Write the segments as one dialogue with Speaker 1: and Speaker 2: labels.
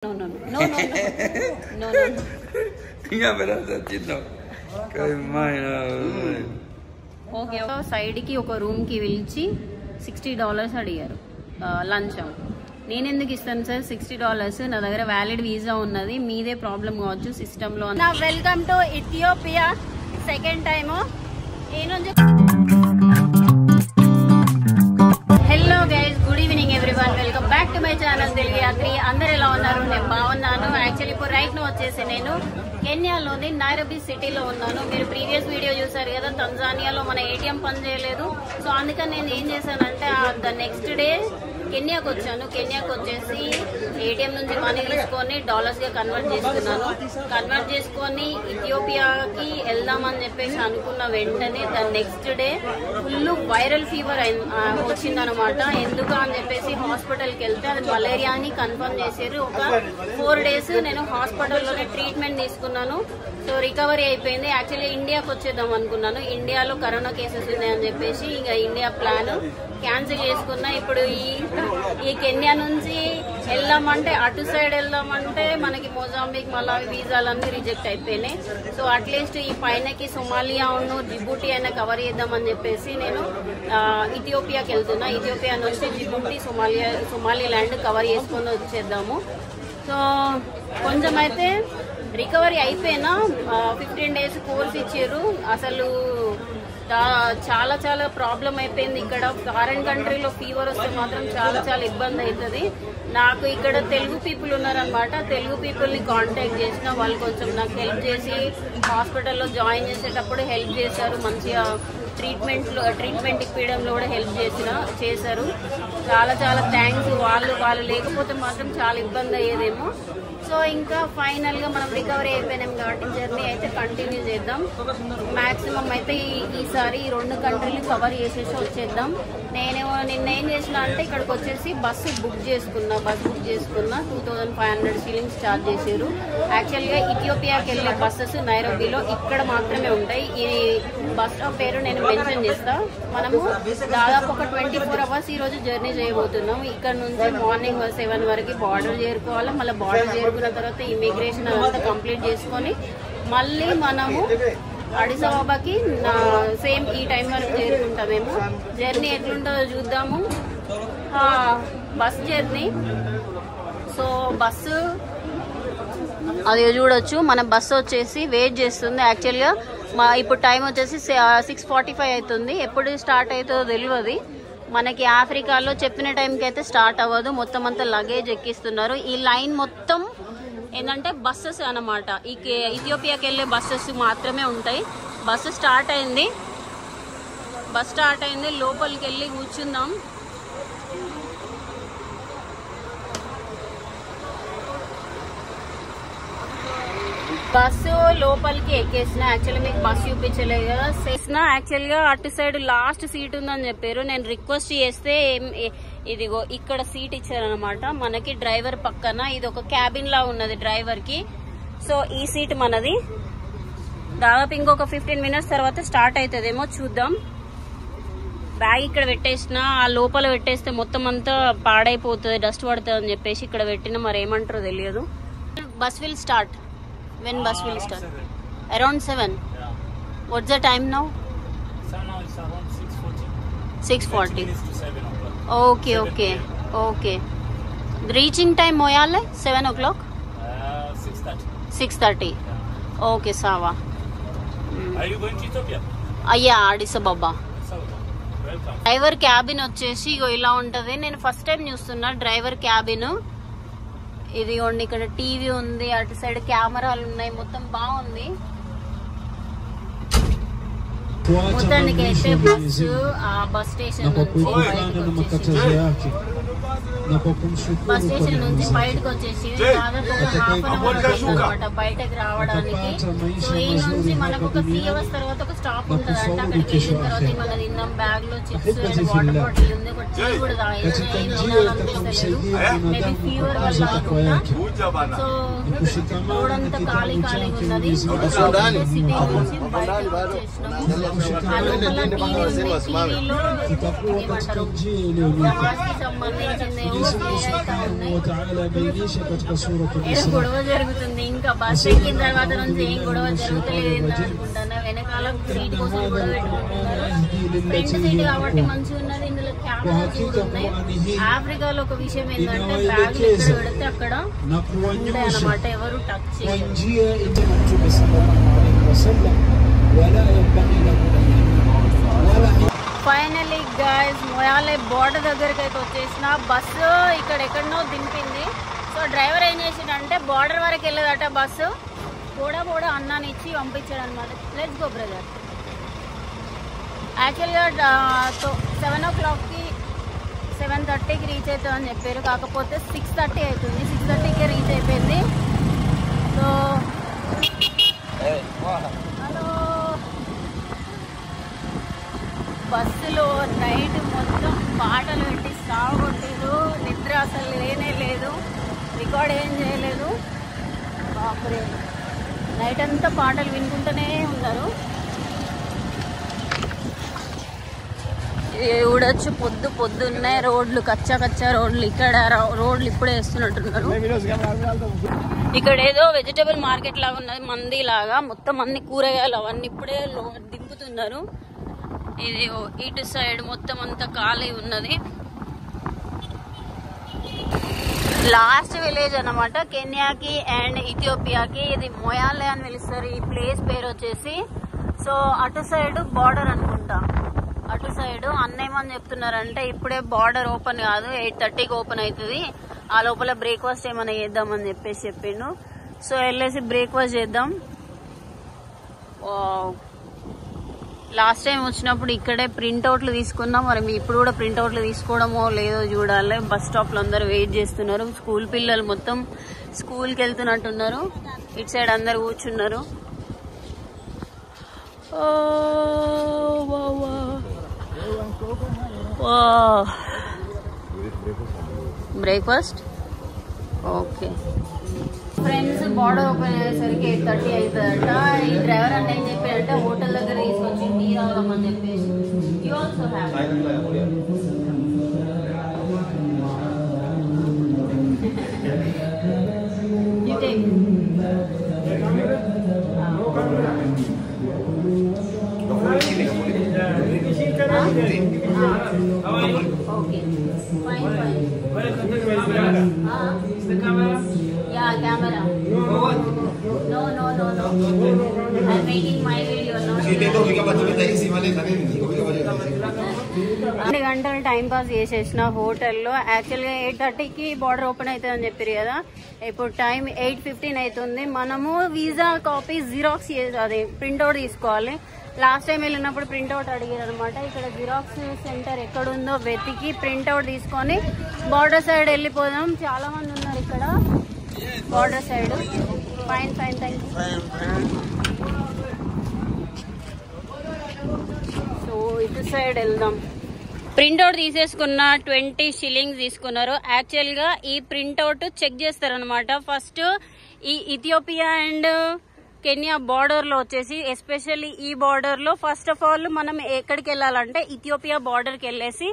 Speaker 1: No, no, no, no, no, no, no, no.
Speaker 2: Ya verás, chino.
Speaker 1: Okay సైడ్కి ఒక రూమ్కి పిలిచి $60 అడిగారు లంచం. నేను ఎందుకు ఇస్తాను సార్ $60? నా దగ్గర వ్యాలిడ్ వీసా ఉన్నది, మీదే ప్రాబ్లం కావచ్చు సిస్టంలో. Welcome to Ethiopia second time. Hello guys, good evening everyone, welcome back to my channel Telugu Yatri. అందరు ఎలా ఉన్నారు? నేను బాగున్నాను. యాక్చువల్లీ ఇప్పుడు రైట్ ను వచ్చేసి నేను కెన్యాలోని నైరోబీ సిటీలో ఉన్నాను. మీరు ప్రీవియస్ వీడియో చూసారు కదా, తంజానియాలో మన ఏటీఎం పని చేయలేదు. సో అందుకని నేను ఏం చేశానంటే ద నెక్స్ట్ డే కెన్యాకు వచ్చాను. కెన్యాకు వచ్చేసి ఏటీఎం నుంచి మనీ తీసుకొని డాలర్స్ గా కన్వర్ట్ చేసుకున్నాను. కన్వర్ట్ చేసుకొని ఇథియోపియాకి వెళ్దామని చెప్పేసి అనుకున్న వెంటనే the next day full viral fever వచ్చిందనమాట. ఎందుకు అని చెప్పేసి హాస్పిటల్కి వెళ్తే అది మలేరియా అని కన్ఫర్మ్ చేశారు. ఒక 4 days నేను హాస్పిటల్లోనే ట్రీట్మెంట్ తీసుకున్నాను. సో రికవరీ అయిపోయింది. యాక్చువల్లీ ఇండియాకి వచ్చేద్దాం అనుకున్నాను. ఇండియాలో కరోనా కేసెస్ ఉన్నాయని చెప్పేసి ఇంకా ఇండియా ప్లాన్ క్యాన్సిల్ చేసుకున్నా. ఇప్పుడు ఈ కెన్యా నుంచి వెళ్దామంటే అటు సైడ్ వెళ్దామంటే మనకి మొజాంబిక్ మలావి వీసాలన్నీ రిజెక్ట్ అయిపోయినాయి. సో అట్లీస్ట్ ఈ పైనకి సొమాలియా జిబూటీ అయినా కవర్ చేద్దామని చెప్పేసి నేను ఇథియోపియాకి వెళ్తున్నా. ఇథియోపియా నుంచి జిబూటీ సొమాలిలాండ్ కవర్ చేసుకొని వచ్చేద్దాము. సో కొంచెం అయితే రికవరీ అయిపోయినా 15 days కోర్స్ ఇచ్చారు. అసలు చాలా చాలా ప్రాబ్లం అయిపోయింది. ఇక్కడ ఫారెన్ కంట్రీలో ఫీవర్ వస్తే మాత్రం చాలా ఇబ్బంది అవుతుంది. నాకు ఇక్కడ తెలుగు పీపుల్ ఉన్నారనమాట. తెలుగు పీపుల్ ని కాంటాక్ట్ చేసిన వాళ్ళు కొంచెం నాకు హెల్ప్ చేసి హాస్పిటల్లో జాయిన్ చేసేటప్పుడు హెల్ప్ చేశారు. మంచిగా ట్రీట్మెంట్ ఇప్పించడంలో కూడా హెల్ప్ చేశారు. చాలా థ్యాంక్స్. వాళ్ళు లేకపోతే మాత్రం చాలా ఇబ్బంది అయ్యేదేమో. సో ఇంకా ఫైనల్ గా మనం రికవరీ అయిపోయినాం కాబట్టి జర్నీ అయితే కంటిన్యూ చేద్దాం. మాక్సిమం అయితే ఈసారి ఈ 2 కంట్రీలు కవర్ చేసేసి వచ్చేద్దాం. నిన్న ఏం చేసిన అంటే ఇక్కడికి వచ్చేసి బస్సు బుక్ చేసుకున్నా. 2500 shillings ఛార్జ్ చేశారు. యాక్చువల్గా ఇథియోపియాకి వెళ్ళే బస్సెస్ నైరోబీలో ఇక్కడ మాత్రమే ఉంటాయి. ఈ బస్ స్టాప్ పేరు నేను మెన్షన్ చేస్తా. మనము దాదాపు ఒక 24 hours ఈ రోజు జర్నీ చేయబోతున్నాం. ఇక్కడ నుంచి మార్నింగ్ 7 వరకు బార్డర్ చేరుకోవాలి. మళ్ళీ బార్డర్ చేరుకున్న తర్వాత ఇమిగ్రేషన్ అదంతా కంప్లీట్ చేసుకొని మళ్ళీ మనము అడిస్ అబాబాకి సేమ్ ఈ టైం వరకు చేరుకుంటామేమో. జర్నీ ఎట్లుంటుందో చూద్దాము. Bus journey. సో బస్సు అది చూడొచ్చు. మన బస్సు వచ్చేసి వెయిట్ చేస్తుంది. యాక్చువల్గా ఇప్పుడు టైం వచ్చేసి 6:45 అవుతుంది. ఎప్పుడు స్టార్ట్ అవుతుందో తెలియదు. మనకి ఆఫ్రికాలో చెప్పిన టైంకి అయితే స్టార్ట్ అవ్వదు. మొత్తం అంతా లగేజ్ ఎక్కిస్తున్నారు. ఈ లైన్ మొత్తం ఏంటంటే బస్సెస్ అన్నమాట. ఈ ఇథియోపియాకి వెళ్ళే బస్సెస్ మాత్రమే ఉంటాయి. బస్సు స్టార్ట్ అయింది. లోపలికి వెళ్ళి కూర్చుందాం. బస్సు లోపలికి ఎక్కేసిన. యాక్చువల్లీ మీకు బస్సు చూపించలేదు కదా. యాక్చువల్గా అటు సైడ్ లాస్ట్ సీట్ ఉందని చెప్పారు. నేను రిక్వెస్ట్ చేస్తే ఇదిగో ఇక్కడ సీట్ ఇచ్చారనమాట. మనకి డ్రైవర్ పక్కన ఇది ఒక క్యాబిన్ లా ఉన్నది డ్రైవర్ కి. సో ఈ సీట్ మనది. దాదాపు ఇంకొక 15 minutes తర్వాత స్టార్ట్ అవుతుందేమో చూద్దాం. బ్యాగ్ ఇక్కడ పెట్టేసిన. ఆ లోపల పెట్టేస్తే మొత్తం అంతా పాడైపోతుంది, డస్ట్ పడుతుంది అని చెప్పేసి ఇక్కడ పెట్టిన. మరి ఏమంటారో తెలియదు. Bus will start. When bus will start? Around 7. What's the time now?
Speaker 3: Now it's around 6:40.
Speaker 1: 6:40.
Speaker 3: 7 o'clock.
Speaker 1: Okay. The reaching time moyale 7 o'clock?
Speaker 3: 6:30.
Speaker 1: 6:30. Okay, Sawa.
Speaker 3: Are you going to Ethiopia?
Speaker 1: Yeah, Addis Ababa.
Speaker 3: Welcome.
Speaker 1: Driver cabin వచ్చేసి ఇగో ఇలా ఉంటది. నేను first time చూస్తున్నా driver cabin. ఇదిగోండి ఇక్కడ TV ఉంది, అటు side కెమెరాలు ఉన్నాయి, మొత్తం బాగుంది. మొత్తానికి అయితే బస్ స్టేషన్ నుంచి బయటకు వచ్చేసి దాదాపు ఒక ½ hour బయటకు రావడానికి. సో ఈ నుంచి మనకు ఒక 3 hours తర్వాత ఒక స్టాప్ ఉంటుందంట. అక్కడికి వెళ్ళిన తర్వాత మనం తిన్నాం. బ్యాగ్ లో చిప్స్, వాటర్ బాటిల్ ఉంది, ఒక టీ కూడా తాగేది. మేబీ ఫీవర్ వల్ల అనుకుంటా. సో రోడ్ అంతా ఖాళీగా ఉన్నది. సిటీ నుంచి బయటకు వచ్చేసినాము. ఆ లోపల టీవీ ఉంది. టీవీలో ఏమంటారు సంబంధించింది గొడవ జరుగుతుంది. ఇంకా బస్ ఎక్కిన తర్వాత నుంచి ఏం గొడవ జరుగుతలేదు అనుకుంటాను. వెనకాల సీట్ కోసం గొడవ పెట్టుకుంటున్నారు. ఫ్రంట్ సీట్ కాబట్టి మంచిగా ఉన్నది. ఇందులో కెమెరాస్ ఉన్నాయి. ఆఫ్రికాలో ఒక విషయం ఏంటంటే బ్యాగులు ఎక్కడ పెడితే అక్కడ ఉంటాయి అన్నమాట, ఎవరు టచ్ చేయరు. ఫైనలీ గైస్ మొయాలే బోర్డర్ దగ్గరికి అయితే వచ్చేసిన. బస్సు ఇక్కడ ఎక్కడనో దింపింది. సో డ్రైవర్ ఏం చేసిండంటే బోర్డర్ వరకు వెళ్ళదట బస్సు, కూడా అన్నాన్ని ఇచ్చి పంపించాడు అనమాట. Let's go brother. యాక్చువల్గా 7 o'clockకి 7:30కి రీచ్ అవుతుందని చెప్పారు. కాకపోతే 6:30 అవుతుంది. 6:30కే రీచ్ అయిపోయింది. సో హలో, బస్సులో నైట్ మొత్తం పాటలు పెట్టి సాగొట్టిరు. నిద్ర అసలు లేనే లేదు. రికార్డ్ ఏం చేయలేదు. బాపురే, నైట్ అంతా పాటలు వినుకుంటూనే ఉన్నారు. చూడొచ్చు పొద్దున్నే రోడ్లు కచ్చా రోడ్లు. ఇక్కడ రోడ్లు ఇప్పుడే వేస్తున్నట్టున్నారు. ఇక్కడ ఏదో వెజిటబుల్ మార్కెట్ లాగా ఉన్నది, మంది లాగా. మొత్తం అన్ని కూరగాయలు అవన్నీ ఇప్పుడే దింపుతున్నారు. ఇది ఇటు సైడ్ మొత్తం అంతా ఖాళీ ఉన్నది. లాస్ట్ విలేజ్ అన్నమాట కెన్యాకి అండ్ ఇథియోపియాకి. ఇది మొయాలే అని పిలుస్తారు ఈ ప్లేస్ పేరు వచ్చేసి. సో అటు సైడ్ బార్డర్ అనుకుంటా. అటు సైడ్ అన్నేమని చెప్తున్నారంటే ఇప్పుడే బార్డర్ ఓపెన్ కాదు, 8:30కి ఓపెన్ అవుతుంది. ఆ లోపల బ్రేక్ఫాస్ట్ ఏమైనా చేద్దామని చెప్పిండు. సో వెళ్ళేసి బ్రేక్ఫాస్ట్ చేద్దాం. లాస్ట్ టైం వచ్చినప్పుడు ఇక్కడే ప్రింట్అవుట్లు తీసుకున్నాం. మరి ఇప్పుడు కూడా ప్రింట్అవుట్లు తీసుకోవడమో లేదో చూడాలి. బస్ స్టాప్ లో అందరు వెయిట్ చేస్తున్నారు. స్కూల్ పిల్లలు మొత్తం స్కూల్కి వెళ్తున్నట్టున్నారు. ఇటు సైడ్ అందరు కూర్చున్నారు. Breakfast okay friends. Border open అయ్యేసరికి 8:30 అవుతుందట. ఈ డ్రైవర్ అంటే ఏం చెప్పాడంటే హోటల్ దగ్గర తీసుకొచ్చి టీ తాగుదామని చెప్పేసి. You also have okay fine yeah camera no I'm making my video no 2 గంటలు టైం పాస్ చేసేసిన హోటల్లో. యాక్చువల్గా 8:30కి బార్డర్ ఓపెన్ అవుతుంది అని చెప్పారు కదా. ఇప్పుడు టైం 8:15 అవుతుంది. మనము వీసా కాపీ జిరాక్స్ అదే ప్రింట్అవుట్ తీసుకోవాలి. లాస్ట్ టైం వెళ్ళినప్పుడు ప్రింట్అవుట్ అడిగారు అనమాట. ఇక్కడ జిరాక్స్ సెంటర్ ఎక్కడుందో వెతికి ప్రింట్అవుట్ తీసుకొని బార్డర్ సైడ్ వెళ్ళిపోదాం. చాలా మంది ఉన్నారు ఇక్కడ border side. Fine thank you. So ఇటు సైడ్ వెళ్దాం. ప్రింట్అవుట్ తీసేసుకున్న 20 shillings తీసుకున్నారు. యాక్చువల్గా ఈ ప్రింట్అవుట్ చెక్ చేస్తారనమాట. ఫస్ట్ ఈ ఇథియోపియా అండ్ కెన్యా బార్డర్ లో వచ్చేసి ఎస్పెషల్లీ ఈ బార్డర్ లో ఫస్ట్ ఆఫ్ ఆల్ మనం ఎక్కడికి వెళ్ళాలంటే ఇథియోపియా బార్డర్ కి వెళ్ళేసి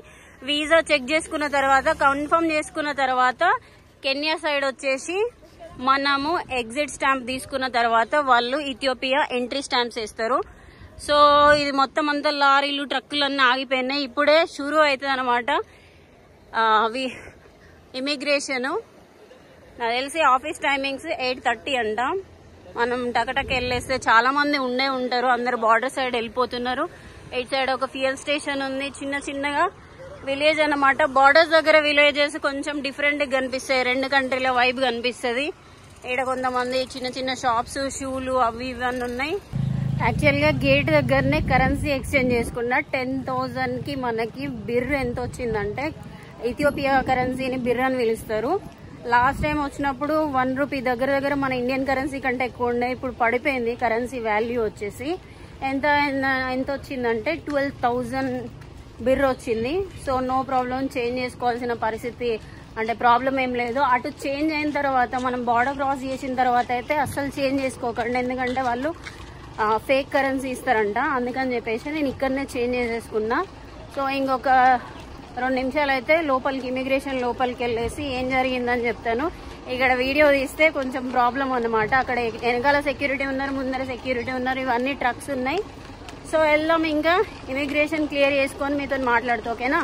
Speaker 1: వీసా చెక్ చేసుకున్న తర్వాత కన్ఫర్మ్ చేసుకున్న తర్వాత కెన్యా సైడ్ వచ్చేసి మనము ఎగ్జిట్ స్టాంప్ తీసుకున్న తర్వాత వాళ్ళు ఇథియోపియా ఎంట్రీ స్టాంప్స్ వేస్తారు. సో ఇది మొత్తం అంతా లారీలు ట్రక్కులు అన్నీ ఆగిపోయినాయి. ఇప్పుడే షురూ అవుతుంది అనమాట అవి ఇమిగ్రేషన్. నాకు తెలిసి ఆఫీస్ టైమింగ్స్ 8:30 అంట. మనం టకటక్ వెళ్ళేస్తే చాలా మంది ఉంటారు. అందరు బార్డర్ సైడ్ వెళ్ళిపోతున్నారు. ఇటు సైడ్ ఒక ఫ్యూయల్ స్టేషన్ ఉంది. చిన్నగా విలేజ్ అన్నమాట. బార్డర్స్ దగ్గర విలేజెస్ కొంచెం డిఫరెంట్ గా కనిపిస్తాయి. 2 కంట్రీల వైబ్ కనిపిస్తుంది. ఇక్కడ కొంతమంది చిన్న షాప్స్ షూలు అవి ఇవన్నీ ఉన్నాయి. యాక్చువల్గా గేట్ దగ్గరనే కరెన్సీ ఎక్స్చేంజ్ చేసుకున్న 10,000కి మనకి బిర్ ఎంత వచ్చిందంటే ఇథియోపియా కరెన్సీని బిర్ అని పిలుస్తారు. లాస్ట్ టైం వచ్చినప్పుడు 1 రూపీ దగ్గర మన ఇండియన్ కరెన్సీ కంటే ఎక్కువ ఉండే. ఇప్పుడు పడిపోయింది కరెన్సీ వాల్యూ వచ్చేసి. ఎంత వచ్చిందంటే 12,000 బిర్ వచ్చింది. సో నో ప్రాబ్లం, చేంజ్ చేసుకోవాల్సిన పరిస్థితి అంటే ప్రాబ్లం ఏం లేదు. అటు చేంజ్ అయిన తర్వాత మనం బార్డర్ క్రాస్ చేసిన తర్వాత అయితే అస్సలు చేంజ్ చేసుకోకండి. ఎందుకంటే వాళ్ళు ఫేక్ కరెన్సీ ఇస్తారంట. అందుకని చెప్పేసి నేను ఇక్కడనే చేంజ్ చేసేసుకున్నా. సో ఇంకొక 2 నిమిషాలు అయితే లోపలికి ఇమిగ్రేషన్ లోపలికి వెళ్ళేసి ఏం జరిగిందని చెప్తాను. ఇక్కడ వీడియో తీస్తే కొంచెం ప్రాబ్లం అన్నమాట. అక్కడ వెనకాల సెక్యూరిటీ ఉన్నారు, ముందర సెక్యూరిటీ ఉన్నారు, ఇవన్నీ ట్రక్స్ ఉన్నాయి. సో వెళ్దాం, ఇంకా ఇమిగ్రేషన్ క్లియర్ చేసుకొని మీతో మాట్లాడుతూ, ఓకేనా?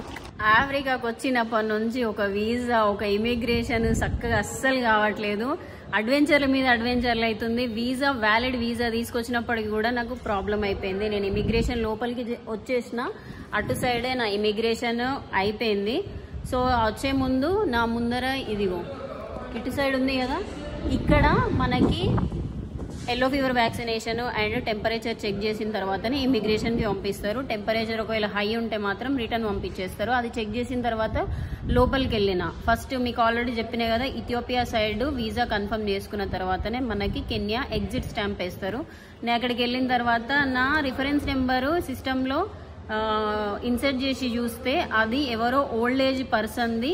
Speaker 1: ఆఫ్రికాకు వచ్చినప్పటి నుంచి ఒక వీసా, ఒక ఇమిగ్రేషన్ చక్కగా అస్సలు కావట్లేదు. అడ్వెంచర్ల మీద అడ్వెంచర్లు అవుతుంది. వీసా, వ్యాలిడ్ వీసా తీసుకొచ్చినప్పటికి కూడా నాకు ప్రాబ్లం అయిపోయింది. నేను ఇమిగ్రేషన్ లోపలికి వచ్చేసిన, అటు సైడే నా ఇమిగ్రేషన్ అయిపోయింది. సో వచ్చే ముందు నా ముందర ఇదిగో ఇటు సైడ్ ఉంది కదా, ఇక్కడ మనకి yellow fever vaccination and temperature check చేసిన తర్వాతనే ఇమిగ్రేషన్కి పంపిస్తారు. టెంపరేచర్ ఒకవేళ హై ఉంటే మాత్రం రిటర్న్ పంపించేస్తారు. అది చెక్ చేసిన తర్వాత లోపలికి వెళ్ళిన ఫస్ట్ మీకు ఆల్రెడీ చెప్పినా కదా, ఇథియోపియా సైడ్ వీసా కన్ఫర్మ్ చేసుకున్న తర్వాతనే మనకి కెన్యా ఎగ్జిట్ స్టాంప్ వేస్తారు. నేను అక్కడికి వెళ్ళిన తర్వాత నా రిఫరెన్స్ నెంబరు సిస్టంలో ఇన్సర్ట్ చేసి చూస్తే అది ఎవరో ఓల్డ్ ఏజ్ పర్సన్ది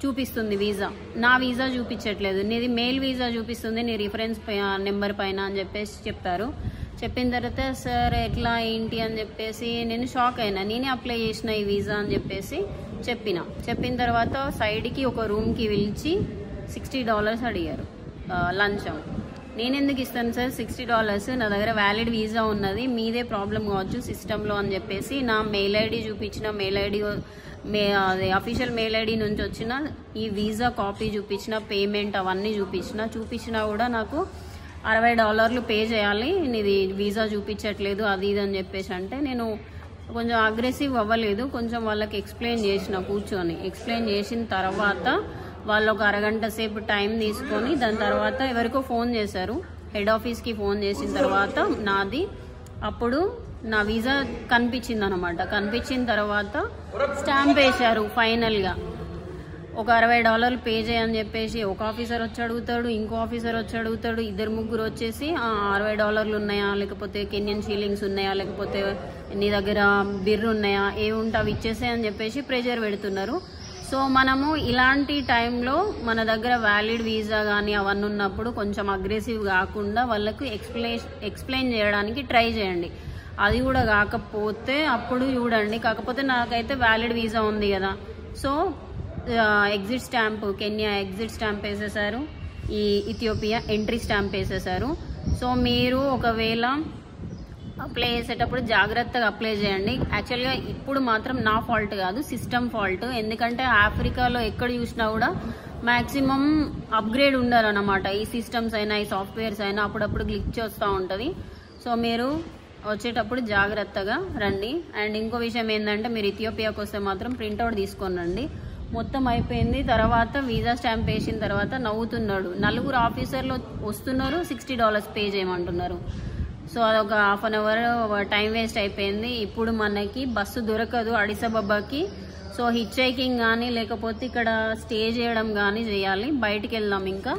Speaker 1: చూపిస్తుంది వీసా. నా వీసా చూపించట్లేదు, నీది మెయిల్ వీసా చూపిస్తుంది నీ రిఫరెన్స్ నెంబర్ పైన అని చెప్పేసి చెప్తారు. చెప్పిన తర్వాత సార్ ఎట్లా ఏంటి అని చెప్పేసి నేను షాక్ అయినా. నేనే అప్లై చేసిన ఈ వీసా అని చెప్పేసి చెప్పిన తర్వాత సైడ్కి ఒక రూమ్కి పిలిచి $60 అడిగారు లంచం. నేను ఎందుకు ఇస్తాను సార్ $60? నా దగ్గర వ్యాలిడ్ వీసా ఉన్నది, మీదే ప్రాబ్లం కావచ్చు సిస్టంలో అని చెప్పేసి నా మెయిల్ ఐడి చూపించిన, మెయిల్ ఐడి అది అఫీషియల్ మెయిల్ ఐడి నుంచి వచ్చిన ఈ వీసా కాపీ చూపించిన, పేమెంట్ అవన్నీ చూపించినా కూడా నాకు $60 పే చేయాలి, నీది వీసా చూపించట్లేదు అది ఇది అని చెప్పేసి అంటే నేను కొంచెం అగ్రెసివ్ అవ్వలేదు. కొంచెం వాళ్ళకి ఎక్స్ప్లెయిన్ చేసిన, కూర్చొని ఎక్స్ప్లెయిన్ చేసిన తర్వాత వాళ్ళు ఒక అరగంట సేపు టైం తీసుకొని దాని తర్వాత ఎవరికో ఫోన్ చేశారు, హెడ్ ఆఫీస్కి ఫోన్ చేసిన తర్వాత నాది అప్పుడు నా వీసా కనిపించింది అనమాట. కనిపించిన తర్వాత స్టాంప్ వేశారు ఫైనల్గా. ఒక $60 పే చేయని చెప్పేసి ఒక ఆఫీసర్ వచ్చి అడుగుతాడు, ఇంకో ఆఫీసర్ వచ్చి అడుగుతాడు, 2-3 వచ్చేసి $60 ఉన్నాయా, లేకపోతే కెన్యన్ షీలింగ్స్ ఉన్నాయా, లేకపోతే నీ దగ్గర బిర్రు ఉన్నాయా, ఏవి ఉంటే అవి ఇచ్చేసాయని చెప్పేసి ప్రెజర్ పెడుతున్నారు. సో మనము ఇలాంటి టైంలో మన దగ్గర వ్యాలిడ్ వీసా కానీ అవన్నీ ఉన్నప్పుడు కొంచెం అగ్రెసివ్ కాకుండా వాళ్ళకు ఎక్స్ప్లెయిన్ చేయడానికి ట్రై చేయండి. అది కూడా కాకపోతే అప్పుడు చూడండి. కాకపోతే నాకైతే వ్యాలిడ్ వీసా ఉంది కదా, so exit stamp, Kenya exit stamp వేసేసారు, ఈ ఇథియోపియా ఎంట్రీ స్టాంప్ వేసేసారు. సో మీరు ఒకవేళ అప్లై చేసేటప్పుడు జాగ్రత్తగా అప్లై చేయండి. యాక్చువల్గా ఇప్పుడు మాత్రం నా ఫాల్ట్ కాదు, సిస్టమ్ ఫాల్ట్. ఎందుకంటే ఆఫ్రికాలో ఎక్కడ చూసినా కూడా మ్యాక్సిమం అప్గ్రేడ్ ఉండాలన్నమాట. ఈ సిస్టమ్స్ అయినా ఈ సాఫ్ట్వేర్స్ అయినా అప్పుడప్పుడు గ్లిచ్ వస్తూ ఉంటుంది. సో మీరు వచ్చేటప్పుడు జాగ్రత్తగా రండి. అండ్ ఇంకో విషయం ఏంటంటే, మీరు ఇథియోపియాకి వస్తే మాత్రం ప్రింట్అవుట్ తీసుకొని రండి. మొత్తం అయిపోయింది తర్వాత వీసా స్టాంప్ వేసిన తర్వాత నవ్వుతున్నాడు. 4 ఆఫీసర్లు వస్తున్నారు, $60 పే చేయమంటున్నారు. సో అదొక half an hour time waste అయిపోయింది. ఇప్పుడు మనకి బస్సు దొరకదు అడిస్ అబబాకి. సో హిచ్ హైకింగ్ కానీ లేకపోతే ఇక్కడ స్టే చేయడం కానీ చేయాలి. బయటికి వెళ్దాం. ఇంకా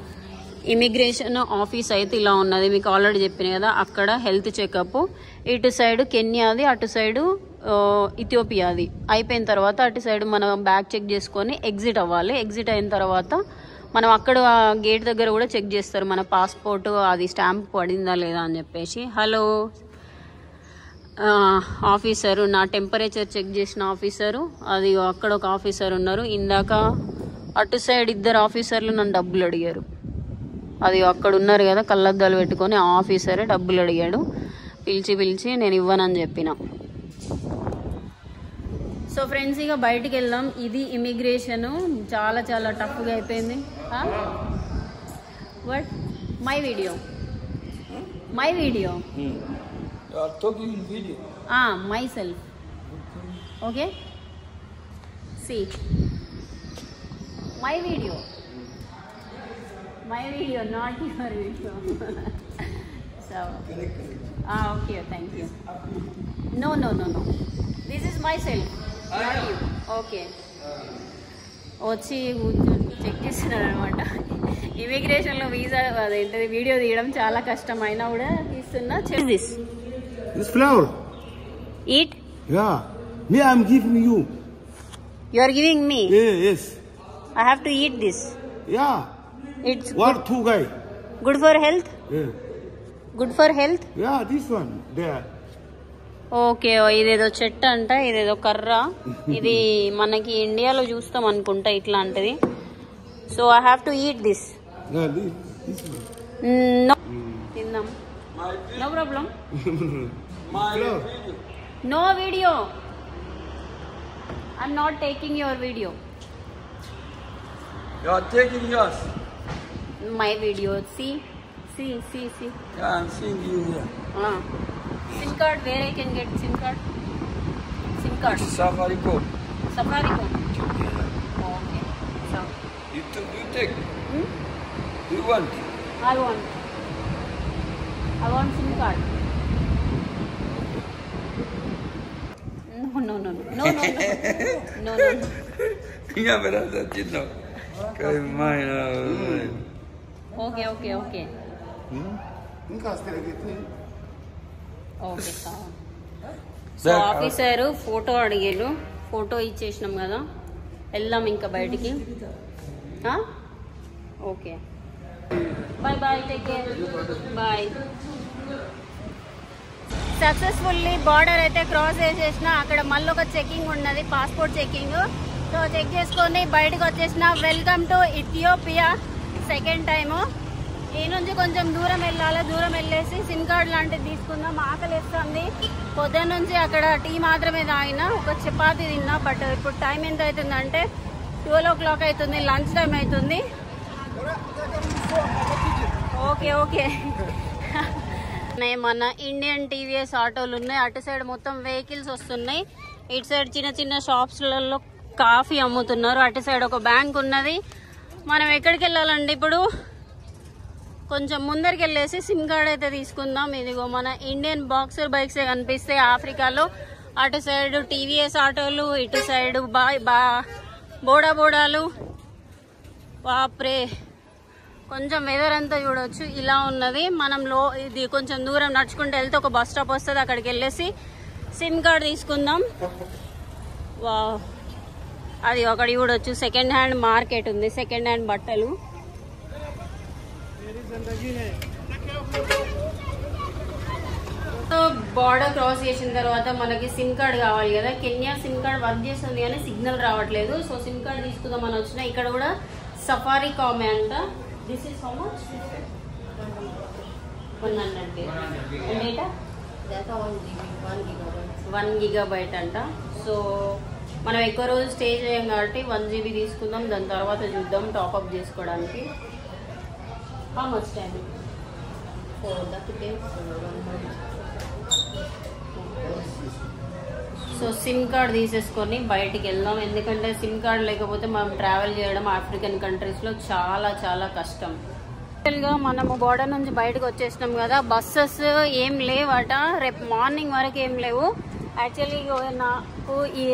Speaker 1: ఇమిగ్రేషన్ ఆఫీస్ అయితే ఇలా ఉన్నది, మీకు ఆల్రెడీ చెప్పిన కదా. అక్కడ హెల్త్ చెకప్, ఇటు సైడ్ కెన్యాది, అటు సైడు ఇథియోపియాది. అయిపోయిన తర్వాత అటు సైడ్ మనం బ్యాగ్ చెక్ చేసుకొని ఎగ్జిట్ అవ్వాలి. ఎగ్జిట్ అయిన తర్వాత మనం అక్కడ గేట్ దగ్గర కూడా చెక్ చేస్తారు మన పాస్పోర్ట్ అది స్టాంప్ పడిందా లేదా అని చెప్పేసి. హలో ఆఫీసరు, నా టెంపరేచర్ చెక్ చేసిన ఆఫీసరు, అది అక్కడ ఒక ఆఫీసర్ ఉన్నారు. ఇందాక అటు సైడ్ 2 ఆఫీసర్లు నన్ను డబ్బులు అడిగారు. అది అక్కడ ఉన్నారు కదా కళ్ళద్దాలు పెట్టుకొని, ఆ ఆఫీసరే డబ్బులు అడిగాడు. పిలిచి నేను ఇవ్వనని చెప్పిన. సో ఫ్రెండ్స్ ఇక బయటికి వెళ్దాం. ఇది ఇమిగ్రేషన్ చాలా చాలా టఫ్గా అయిపోయింది. But my video myself okay see my video not your video. So okay thank you. No this is myself not you. Okay వచ్చి చెక్ చేస్తున్నారు అనమాట. ఇమిగ్రేషన్లో వీసా అదేంటది వీడియో తీయడం చాలా కష్టం, అయినా కూడా తీస్తున్నా.
Speaker 4: This flower.
Speaker 1: Eat?
Speaker 4: Yeah. Me, I'm giving you.
Speaker 1: You are giving me?
Speaker 4: Yeah, yes.
Speaker 1: I have to eat this.
Speaker 4: Yeah.
Speaker 1: It's
Speaker 4: 2 guy.
Speaker 1: Good for health?
Speaker 4: Yeah.
Speaker 1: Good for health?
Speaker 4: Yeah, this one. There.
Speaker 1: Okay, ఇదేదో చెట్టు అంట, ఇదేదో కర్ర. ఇది మనకి ఇండియాలో చూస్తాం అనుకుంటా ఇట్లాంటిది. So I have to eat this. తిందాం, no problem. No video, I'm not taking your video.
Speaker 2: You are taking yours.
Speaker 1: My video. See.
Speaker 2: Yeah, I'm seeing you here.
Speaker 1: SIM card, where I can get SIM card? SIM card.
Speaker 2: Safaricom.
Speaker 1: Safaricom. Okay. So.
Speaker 2: You take. You want?
Speaker 1: I want SIM card. No.
Speaker 2: Tinha verdade, Tino. Que mãe.
Speaker 1: Okay. Okay so officer photo అడిగారు, photo ఇచ్చేసినాం కదా, వెళ్దాం ఇంకా బయటికి. Okay, bye, take care, bye. Successfully border అయితే cross చేసేసిన. అక్కడ మళ్ళీ ఒక చెకింగ్ ఉన్నది, పాస్పోర్ట్ చెకింగ్. సో చెక్ చేసుకొని బయటకు వచ్చేసిన. Welcome to Ethiopia. Second time. ఈ నుంచి కొంచెం దూరం వెళ్ళాలి. దూరం వెళ్ళేసి సిమ్ కార్డ్ లాంటిది తీసుకుందాం. ఆకలి వేస్తుంది. పొద్దున్న నుంచి అక్కడ టీ మాత్రమే తాగిన, ఒక చపాతీ తిన్నా. బట్ ఇప్పుడు టైం ఎంత అవుతుందంటే 12 o'clock అవుతుంది, లంచ్ టైం అవుతుంది. ఓకే మన ఇండియన్ టీవీఎస్ ఆటోలు ఉన్నాయి. అటు సైడ్ మొత్తం వెహికల్స్ వస్తున్నాయి. ఇటు సైడ్ చిన్న చిన్న షాప్స్లలో కాఫీ అమ్ముతున్నారు. అటు సైడ్ ఒక బ్యాంక్ ఉన్నది. మనం ఎక్కడికి వెళ్ళాలండి ఇప్పుడు? కొంచెం ముందరికి వెళ్ళేసి సిమ్ కార్డ్ అయితే తీసుకుందాం. ఇదిగో మన ఇండియన్ బాక్సర్ బైక్సే కనిపిస్తాయి ఆఫ్రికాలో. అటు సైడ్ టీవీఎస్ ఆటోలు, ఇటు సైడ్ బోడాలు. వాప్రే, కొంచెం వెదర్ అంతా చూడొచ్చు, ఇలా ఉన్నది. మనం ఇది కొంచెం దూరం నడుచుకుంటూ వెళ్తే ఒక బస్ స్టాప్ వస్తుంది. అక్కడికి వెళ్ళేసి సిమ్ కార్డ్ తీసుకుందాం. వా, అది ఒకటి చూడొచ్చు. సెకండ్ హ్యాండ్ మార్కెట్ ఉంది, సెకండ్ హ్యాండ్ బట్టలు. బార్డర్ క్రాస్ చేసిన తర్వాత మనకి సిమ్ కార్డ్ కావాలి కదా. కెన్యా సిమ్ కార్డ్ వర్క్ చేస్తుంది కానీ సిగ్నల్ రావట్లేదు. సో సిమ్ కార్డ్ తీసుకుందాం అని వచ్చిన. ఇక్కడ కూడా సఫారీకామ్ అంట. This is how much? 100 1 GB అంట. సో మనం ఎక్కువ రోజులు స్టే చేయం కాబట్టి 1 GB తీసుకుందాం. దాని తర్వాత చూద్దాం టాప్అప్ చేసుకోవడానికి. How much time? So SIM card తీసేసుకొని బయటికి వెళ్దాం. ఎందుకంటే సిమ్ కార్డ్ లేకపోతే మనం ట్రావెల్ చేయడం ఆఫ్రికన్ కంట్రీస్లో చాలా కష్టం. యాక్చువల్గా మనము బోర్డర్ నుంచి బయటకు వచ్చేసినాం కదా. బస్సెస్ ఏం లేవట, రేపు మార్నింగ్ వరకు ఏం లేవు. యాక్చువల్లీ నాకు ఈ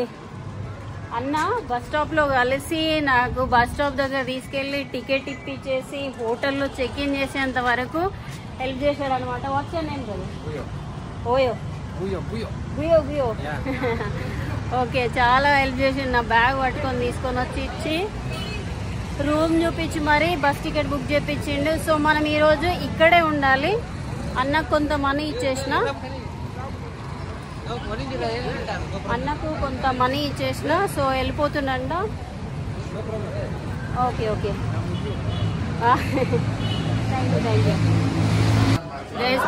Speaker 1: అన్న బస్ స్టాప్లో కలిసి నాకు బస్ స్టాప్ దగ్గర తీసుకెళ్ళి టికెట్ ఇప్పించేసి హోటల్లో చెక్ ఇన్ చేసేంత వరకు హెల్ప్ చేశాడు అనమాట. వచ్చాను నేను కదా. ఓయో గుయో ఓకే, చాలా హెల్ప్ చేసి నా బ్యాగ్ పట్టుకొని తీసుకొని వచ్చి ఇచ్చి రూమ్ చూపించి మరి బస్ టికెట్ బుక్ చేయించిండు. సో మనం ఈరోజు ఇక్కడే ఉండాలి. అన్నకు కొంత మనీ ఇచ్చేసిన, సో వెళ్ళిపోతుండంట. Okay thank you.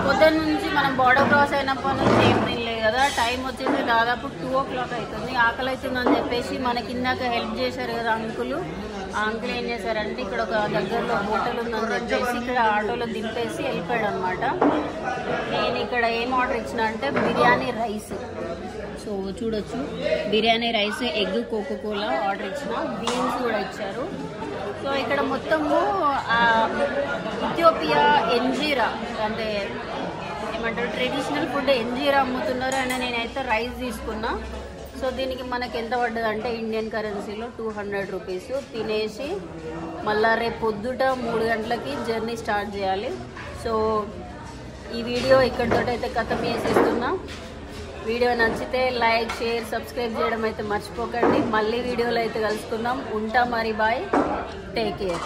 Speaker 1: పొద్దున్న నుంచి మనం బోర్డర్ క్రాస్ అయినప్పటి నుంచి ఏం తినలేదు కదా. టైం వచ్చేసి దాదాపు 2 o'clock అవుతుంది. ఆకలి అవుతుందని చెప్పేసి మనకి ఇందాక హెల్ప్ చేశారు కదా అంకులు. ఆ అంకుల్ ఏం చేశారంటే ఇక్కడ ఒక దగ్గరలో హోటల్ ఉందని చెప్పేసి ఇక్కడ ఆటోలో దింపేసి వెళ్ళిపోయాడు అనమాట. నేను ఇక్కడ ఏం ఆర్డర్ ఇచ్చిన అంటే బిర్యానీ రైస్. సో చూడొచ్చు, biryani rice, egg, Coca Cola order ఇచ్చిన. బీన్స్ కూడా ఇచ్చారు. సో ఇక్కడ మొత్తము ఇథియోపియా ఎంజీరా అంటే ఏమంటారు ట్రెడిషనల్ ఫుడ్ ఎంజీరా అమ్ముతున్నారు. అండ్ నేనైతే రైస్ తీసుకున్నా. సో దీనికి మనకి ఎంత పడ్డది అంటే ఇండియన్ కరెన్సీలో 200 రూపీస్. తినేసి మళ్ళా రేపు పొద్దుట 3 గంటలకి జర్నీ స్టార్ట్ చేయాలి. సో ఈ వీడియో ఇక్కడితోటైతే కథం చేసేస్తున్నా. వీడియో నచ్చితే లైక్, షేర్, సబ్స్క్రైబ్ చేయడం అయితే మర్చిపోకండి. మళ్ళీ వీడియోలో అయితే కలుసుకుందాం. ఉంటా మరి, బాయ్, టేక్ కేర్.